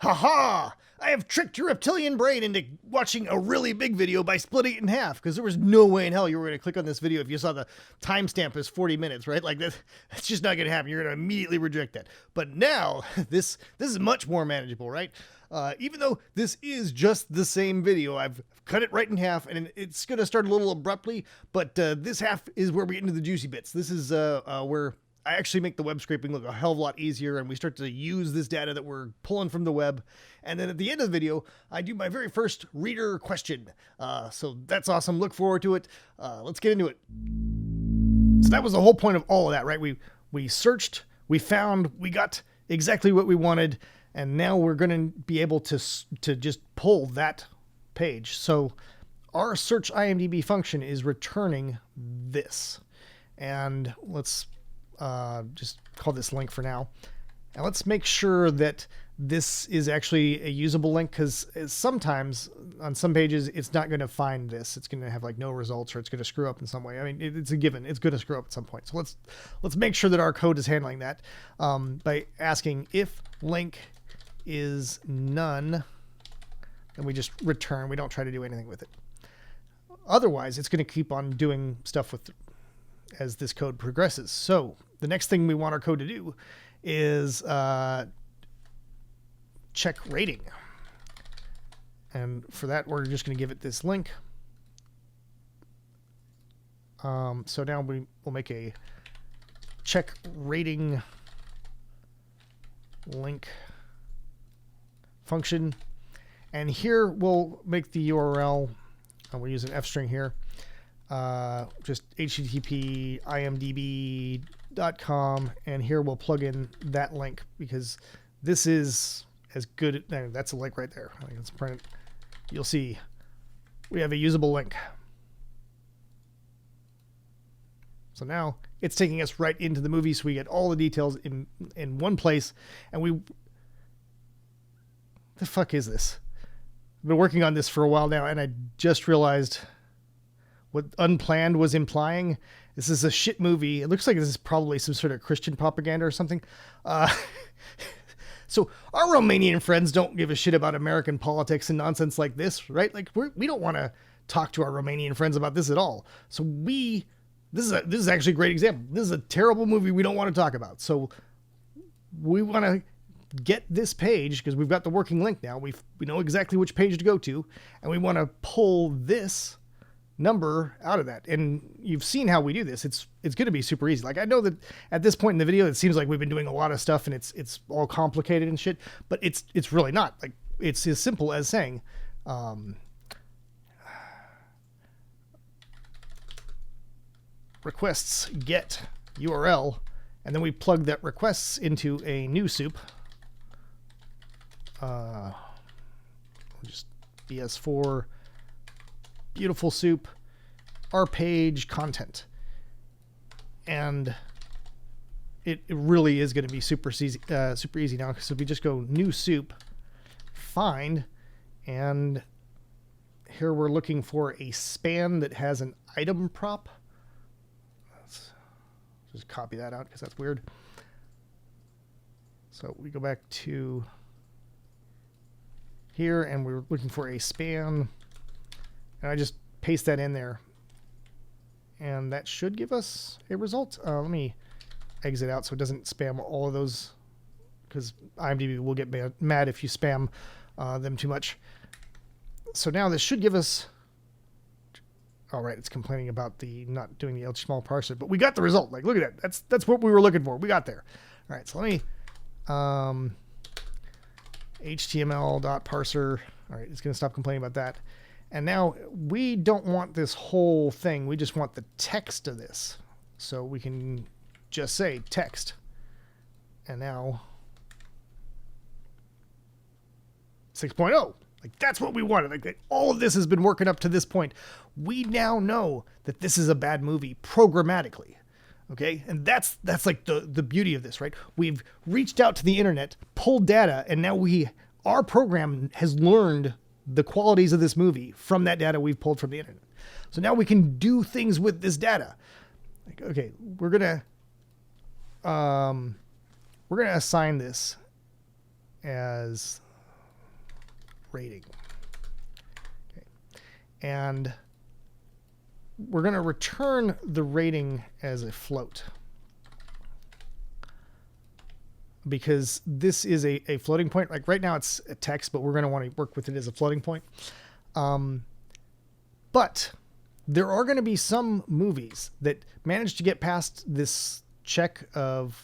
Ha! I have tricked your reptilian brain into watching a really big video by splitting it in half, because there was no way in hell you were going to click on this video if you saw the timestamp as 40 minutes, right? Like that's just not going to happen. You're going to immediately reject that. But now this is much more manageable, right? Even though this is just the same video, I've cut it right in half, and it's going to start a little abruptly, but this half is where we get into the juicy bits. This is where I actually make the web scraping look a hell of a lot easier, and we start to use this data that we're pulling from the web. And then at the end of the video, I do my very first reader question. So that's awesome. Look forward to it. Let's get into it. So that was the whole point of all of that, right? We searched, we found, we got exactly what we wanted, and now we're going to be able to just pull that page. So our search IMDb function is returning this. And let's just call this link for now. And let's make sure that this is actually a usable link, because sometimes on some pages it's not going to find this. It's going to have like no results, or it's going to screw up in some way. I mean, it's a given. It's going to screw up at some point. So let's make sure that our code is handling that by asking if link is none, and we just return. We don't try to do anything with it. Otherwise, it's going to keep on doing stuff with as this code progresses. So the next thing we want our code to do is check rating. And for that, we're just going to give it this link. So now we'll make a check rating link function. And here we'll make the URL. We'll use an F string here. Just http imdb.com, and here we'll plug in that link, because this is as good. That's a link right there. Let's print it. You'll see we have a usable link. So now it's taking us right into the movie, so we get all the details in one place. And the fuck is this? I've been working on this for a while now, and I just realized what unplanned was implying. This is a shit movie. It looks like this is probably some sort of Christian propaganda or something. So our Romanian friends don't give a shit about American politics and nonsense like this, right? Like we don't want to talk to our Romanian friends about this at all. So this is actually a great example. This is a terrible movie we don't want to talk about. So we want to get this page, because we've got the working link now. We know exactly which page to go to, and we want to pull this number out of that. And you've seen how we do this. It's going to be super easy. Like, I know that at this point in the video, it seems like we've been doing a lot of stuff and it's all complicated and shit, but it's really not. Like, it's as simple as saying, requests get URL, and then we plug that requests into a new soup. Just BS4 beautiful soup, our page content. And it really is going to be super easy now, because if we just go new soup, find, and here we're looking for a span that has an item prop. Let's just copy that out, because that's weird. So we go back to here, and we're looking for a span, and I just paste that in there, and that should give us a result. Let me exit out so it doesn't spam all of those, because IMDb will get mad if you spam them too much. So now this should give us, all right, it's complaining about the not doing the HTML parser, but we got the result. Like, look at that. That's what we were looking for. We got there. All right, so let me HTML.parser. All right, it's going to stop complaining about that. And now we don't want this whole thing. We just want the text of this. So we can just say text. And now 6.0. Like, that's what we wanted. Like, all of this has been working up to this point. We now know that this is a bad movie programmatically. Okay? And that's like the beauty of this, right? We've reached out to the internet, pulled data, and now our program has learned the qualities of this movie from that data we've pulled from the internet. So now we can do things with this data. Like, okay, we're gonna assign this as rating. Okay. And we're going to return the rating as a float, because this is a floating point. Like right now it's a text, but we're going to want to work with it as a floating point. But there are going to be some movies that manage to get past this check of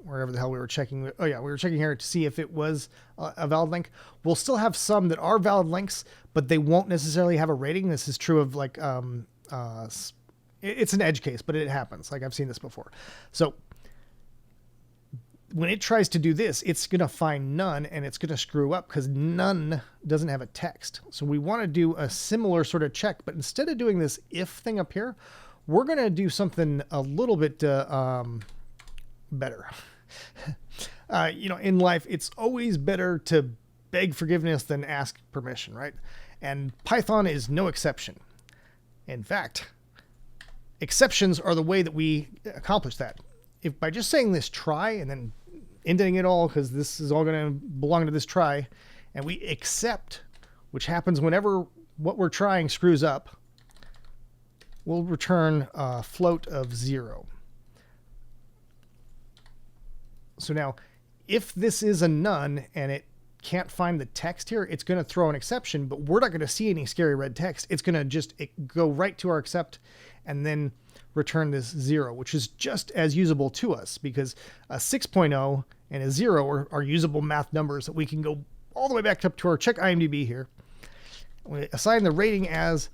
wherever the hell we were checking. Oh yeah, we were checking here to see if it was a valid link. We'll still have some that are valid links, but they won't necessarily have a rating. This is true of like, it's an edge case, but it happens. Like I've seen this before. So when it tries to do this, it's going to find none, and it's going to screw up because none doesn't have a text. So we want to do a similar sort of check, but instead of doing this if thing up here, we're going to do something a little bit better. In life, it's always better to beg forgiveness than ask permission, right? And Python is no exception. In fact, exceptions are the way that we accomplish that. If by just saying this try and then indenting it all, because this is all going to belong to this try, and we accept, which happens whenever what we're trying screws up, we'll return a float of 0. So now, if this is a none and it can't find the text here, it's going to throw an exception, but we're not going to see any scary red text. It's going to just go right to our accept and then return this 0, which is just as usable to us, because a 6.0 and a 0 are usable math numbers that we can go all the way back up to our check IMDb here. We assign the rating as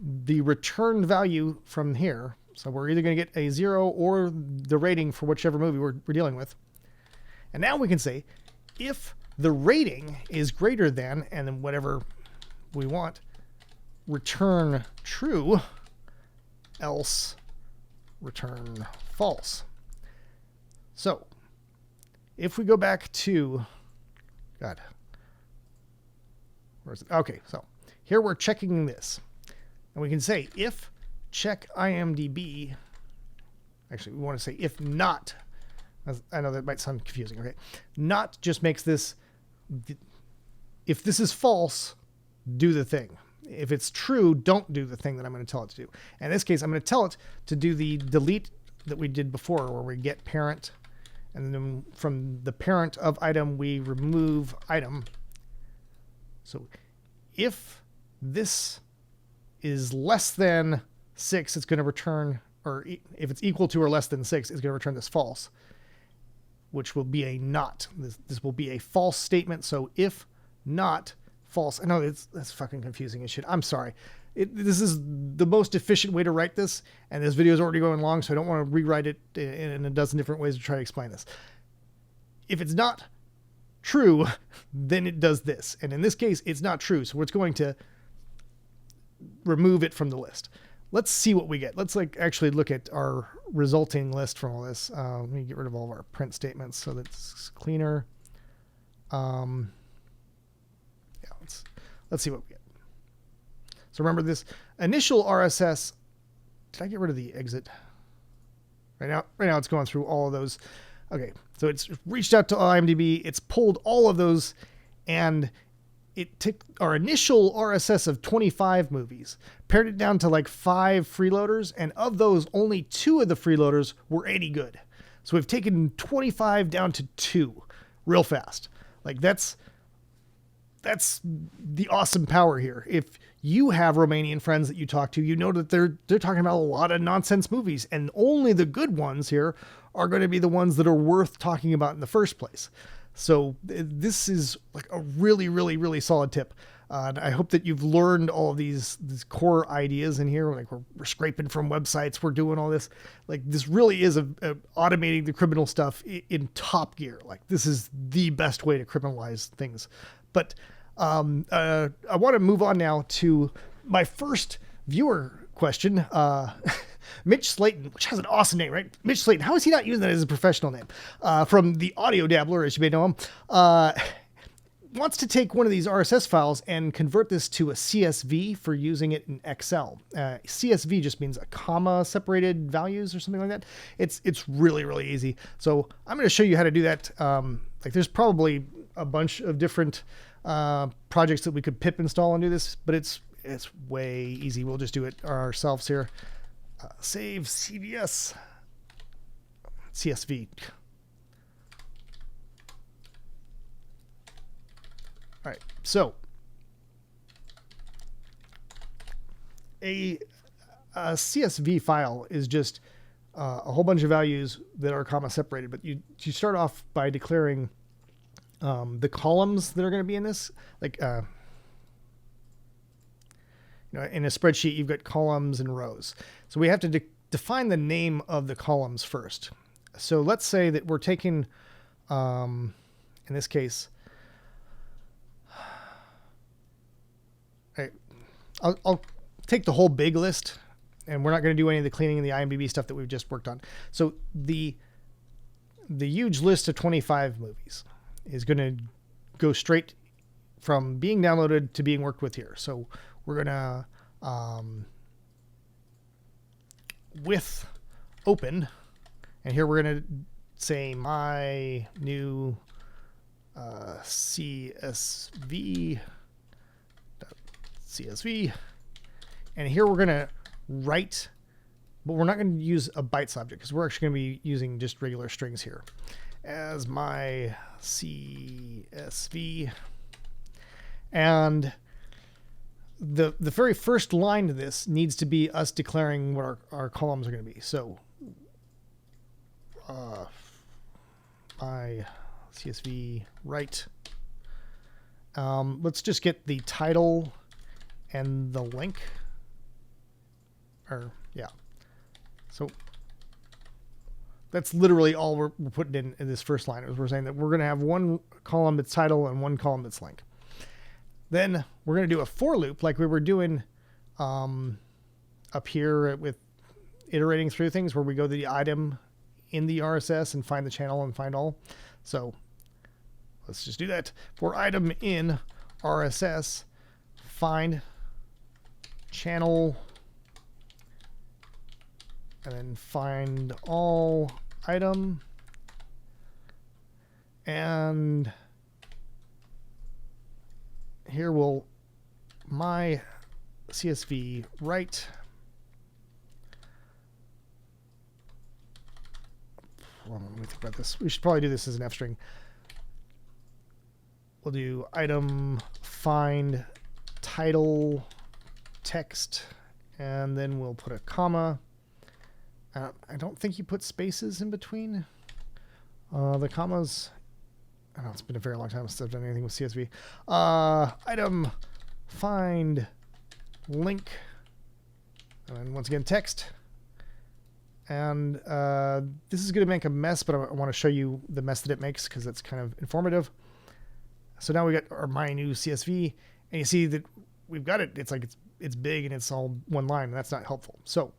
the returned value from here. So we're either going to get a 0 or the rating for whichever movie we're dealing with. And now we can say, if the rating is greater than, and then whatever we want, return true, else return false. So if we go back to, God, where is it? Okay, so here we're checking this. And we can say if check IMDb, actually we want to say if not, I know that might sound confusing, okay? Not just makes this, if this is false, do the thing. If it's true, don't do the thing that I'm going to tell it to do. In this case, I'm going to tell it to do the delete that we did before, where we get parent, and then from the parent of item, we remove item. So if this is less than 6, it's going to return, or if it's equal to or less than 6, it's going to return this false, which will be a not. This will be a false statement. So if not false, I know that's fucking confusing as shit. I'm sorry. This is the most efficient way to write this, and this video is already going long, so I don't want to rewrite it in a dozen different ways to try to explain this. If it's not true, then it does this. And in this case, it's not true, so it's going to remove it from the list. Let's see what we get. Let's actually look at our resulting list from all this. Let me get rid of all of our print statements so that's cleaner. Yeah, let's see what we get. So remember this initial RSS. Did I get rid of the exit? Right now it's going through all of those. Okay, so it's reached out to IMDb. It's pulled all of those, and it took our initial RSS of 25 movies, pared it down to like 5 freeloaders, and of those, only 2 of the freeloaders were any good. So we've taken 25 down to 2 real fast. Like that's the awesome power here. If you have Romanian friends that you talk to, you know that they're talking about a lot of nonsense movies, and only the good ones here are going to be the ones that are worth talking about in the first place. So this is like a really, really, really solid tip. And I hope that you've learned all of these core ideas in here. Like we're scraping from websites. We're doing all this. Like this really is automating the criminal stuff in top gear. Like this is the best way to criminalize things. But I want to move on now to my first viewer question. Mitch Slayton, which has an awesome name, right? Mitch Slayton. How is he not using that as a professional name? From the Audio Dabbler, as you may know him, wants to take one of these RSS files and convert this to a CSV for using it in Excel. CSV just means a comma separated values or something like that. It's really, really easy. So I'm going to show you how to do that. Like there's probably a bunch of different projects that we could pip install and do this, but it's way easy. We'll just do it ourselves here. Save CSV. All right, so a CSV file is just a whole bunch of values that are comma separated, but you start off by declaring the columns that are going to be in this. Like, in a spreadsheet, you've got columns and rows. So we have to define the name of the columns first. So let's say that we're taking, in this case, I'll take the whole big list, and we're not going to do any of the cleaning and the IMDb stuff that we've just worked on. So the huge list of 25 movies is going to go straight from being downloaded to being worked with here. So we're going to with open, and here we're going to say my new CSV, and here we're going to write, but we're not going to use a bytes object because we're actually going to be using just regular strings here as my CSV. And the very first line to this needs to be us declaring what our columns are going to be. So my CSV write. Let's just get the title and the link. So that's literally all we're putting in this first line. Is we're saying that we're going to have one column that's title and one column that's link. Then we're going to do a for loop like we were doing up here with iterating through things, where we go to the item in the RSS and find the channel and find all. So let's just do that. For item in RSS, find channel, and then find all item, and here we'll my CSV write. Hold on, let me think about this. We should probably do this as an F string. We'll do item find title text, and then we'll put a comma. I don't think you put spaces in between the commas. I know it's been a very long time since I've done anything with CSV. Item find link, and then once again text. And this is going to make a mess, but I want to show you the mess that it makes because it's kind of informative. So now we got our my new CSV, and you see that we've got it. It's like it's big and it's all one line, and that's not helpful. So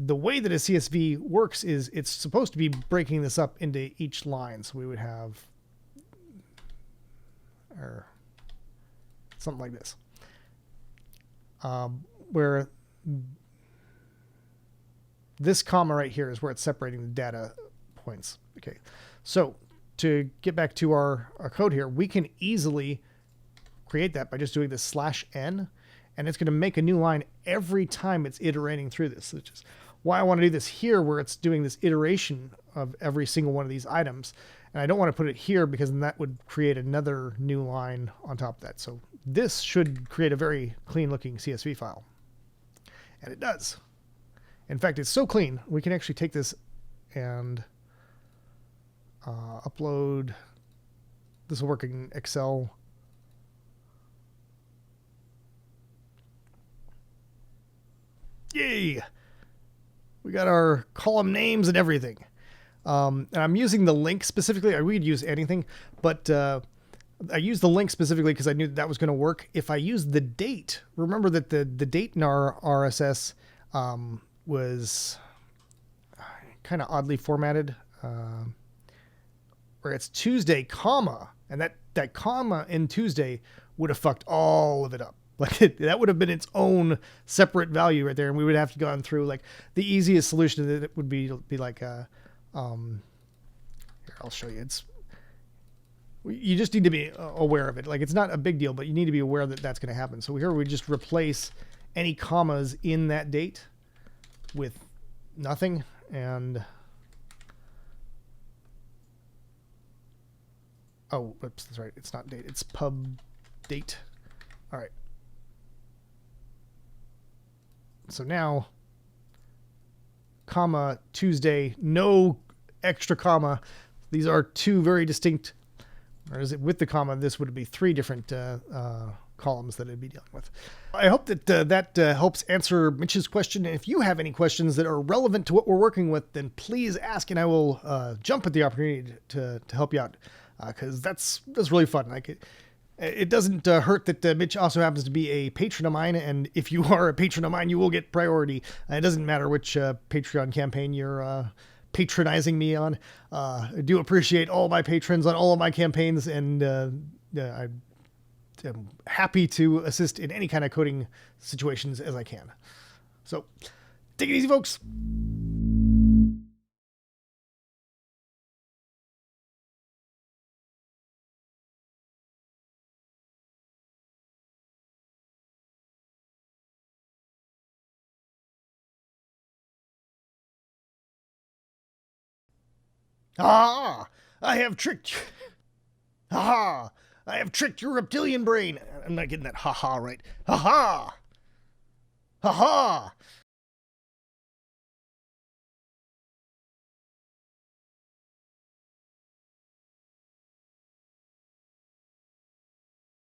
the way that a CSV works is it's supposed to be breaking this up into each line. So we would have or something like this, where this comma right here is where it's separating the data points. Okay, so to get back to our code here, we can easily create that by just doing this /n, and it's going to make a new line every time it's iterating through this, which is why I want to do this here, where it's doing this iteration of every single one of these items. And I don't want to put it here because then that would create another new line on top of that. So this should create a very clean looking CSV file. And it does. In fact, it's so clean, we can actually take this and upload. This will work in Excel. Yay! We got our column names and everything. And I'm using the link specifically. I would use anything, but I used the link specifically because I knew that was going to work. If I use the date, remember that the date in our RSS was kind of oddly formatted, where it's Tuesday, comma, and that comma in Tuesday would have fucked all of it up. Like that would have been its own separate value right there, and we would have to gone through like the easiest solution to it would be like here, I'll show you. It's You just need to be aware of it. Like, it's not a big deal, but you need to be aware that that's going to happen. So here we just replace any commas in that date with nothing. And oh, whoops, that's right. It's not date. It's pub date. All right. So now, comma, Tuesday, no extra comma. These are two very distinct, or is it with the comma? This would be three different columns that I'd be dealing with. I hope that that helps answer Mitch's question. And if you have any questions that are relevant to what we're working with, then please ask, and I will jump at the opportunity to help you out, because that's really fun. Like it doesn't hurt that Mitch also happens to be a patron of mine, and if you are a patron of mine, you will get priority. It doesn't matter which Patreon campaign you're patronizing me on. I do appreciate all my patrons on all of my campaigns, and I am happy to assist in any kind of coding situations as I can. So, take it easy, folks. Ah, I have tricked you. Ha! I have tricked your reptilian brain. I'm not getting that ha-ha right. Ha-ha! Ha-ha!